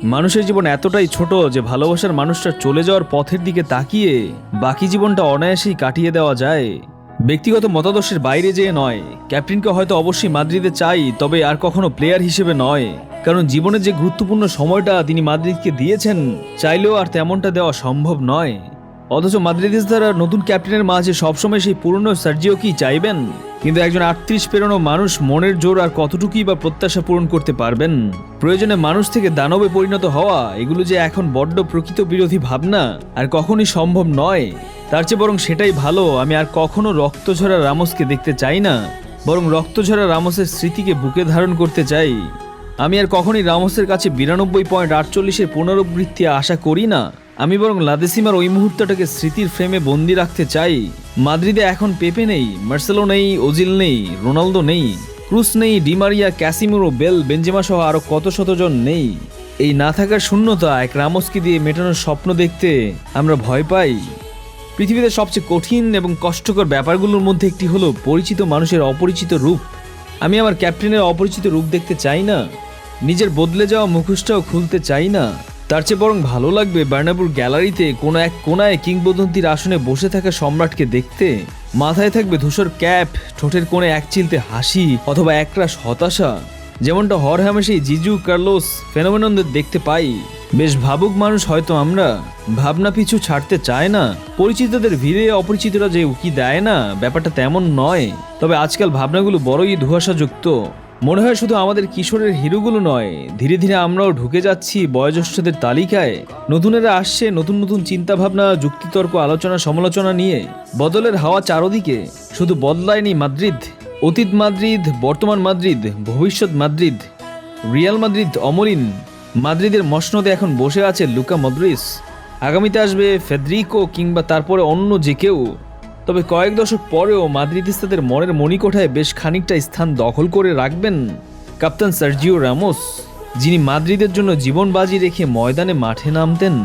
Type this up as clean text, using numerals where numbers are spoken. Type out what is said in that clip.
মানুষের জীবন এতটাই ছোট যে ভালোবাসার মানুষটা চলে যাওয়ার পথের দিকে তাকিয়ে বাকি জীবনটা অনায়াসেই কাটিয়ে দেওয়া যায়। ব্যক্তিগত মতাদর্শের বাইরে যেয়ে নয়, ক্যাপ্টেনকে হয়তো অবশ্যই মাদ্রিদে চাই, তবে আর কখনো প্লেয়ার হিসেবে নয়। কারণ জীবনের যে গুরুত্বপূর্ণ সময়টা তিনি মাদ্রিদকে দিয়েছেন, চাইলেও আর তেমনটা দেওয়া সম্ভব নয়। অথচ মাদ্রিদিস্তারা নতুন ক্যাপ্টেনের মাঝে সবসময় সেই পুরনো সার্জিওকেই চাইবেন। কিন্তু একজন 38 পেরোনো মানুষ মনের জোর আর কতটুকুই বা প্রত্যাশা পূরণ করতে পারবেন? প্রয়োজনে মানুষ থেকে দানবে পরিণত হওয়া, এগুলো যে এখন বড্ড প্রকৃত বিরোধী ভাবনা, আর কখনই সম্ভব নয়। তার চেয়ে বরং সেটাই ভালো, আমি আর কখনো রক্তঝরা রামোসকে দেখতে চাই না, বরং রক্তঝরা রামোসের স্মৃতিকে বুকে ধারণ করতে চাই। আমি আর কখনই রামোসের কাছে 92.48-এর পুনরাবৃত্তি আশা করি না। আমি বরং লাদেসিমার ওই মুহূর্তটাকে স্মৃতির ফ্রেমে বন্দি রাখতে চাই। মাদ্রিদে এখন পেপে নেই, মার্সেলো নেই, ওজিল নেই, রোনালদো নেই, ক্রুস নেই, ডিমারিয়া, ক্যাসিমিরো, বেল, বেনজেমা সহ আরো কত শতজন নেই। এই না থাকার শূন্যতা এক রামোসকে দিয়ে মেটানোর স্বপ্ন দেখতে আমরা ভয় পাই। পৃথিবীতে সবচেয়ে কঠিন এবং কষ্টকর ব্যাপারগুলোর মধ্যে একটি হলো পরিচিত মানুষের অপরিচিত রূপ। আমি আমার ক্যাপ্টেনের অপরিচিত রূপ দেখতে চাই না, নিজের বদলে যাওয়া মুখোশটাও খুলতে চাই না। তার চেয়ে বরং ভালো লাগবে বার্নাবুর গ্যালারিতে কোনো এক কোনায় কিংবদন্তির আসনে বসে থাকা সম্রাটকে দেখতে। মাথায় থাকবে ধূসর ক্যাপ, ঠোঁটের কোণে এক চিলতে হাসি অথবা একরাশ হতাশা, যেমনটা হরহামেশাই জিজু, কার্লোস, ফেনোমেননদের দেখতে পাই। বেশ ভাবুক মানুষ হয়তো আমরা, ভাবনা পিছু ছাড়তে চায় না। পরিচিতদের ভিড়ে অপরিচিতরা যে উকি দেয় না, ব্যাপারটা তেমন নয়। তবে আজকাল ভাবনাগুলো বড়ই ধোঁয়াশাযুক্ত। মনে হয় শুধু আমাদের কিশোরের হিরোগুলো নয়, ধীরে ধীরে আমরাও ঢুকে যাচ্ছি বয়োজ্যেষ্ঠদের তালিকায়। নতুনেরা আসছে নতুন নতুন চিন্তাভাবনা, যুক্তিতর্ক, আলোচনা সমালোচনা নিয়ে। বদলের হাওয়া চারদিকে। শুধু বদলায়নি মাদ্রিদ, অতীত মাদ্রিদ, বর্তমান মাদ্রিদ, ভবিষ্যৎ মাদ্রিদ। রিয়াল মাদ্রিদ অমলিন। মাদ্রিদের মসনদে এখন বসে আছে লুকা মদ্রিচ। আগামীতে আসবে ফেদ্রিকো কিংবা তারপরে অন্য যে কেউ। তবে কয়েক দশক পরেও মাদ্রিদিস্তাদের মনের মণিকোঠায় বেশ খানিকটা স্থান দখল করে রাখবেন কাপ্তান সার্জিও রামোস, যিনি মাদ্রিদের জন্য জীবন বাজি রেখে ময়দানে মাঠে নামতেন।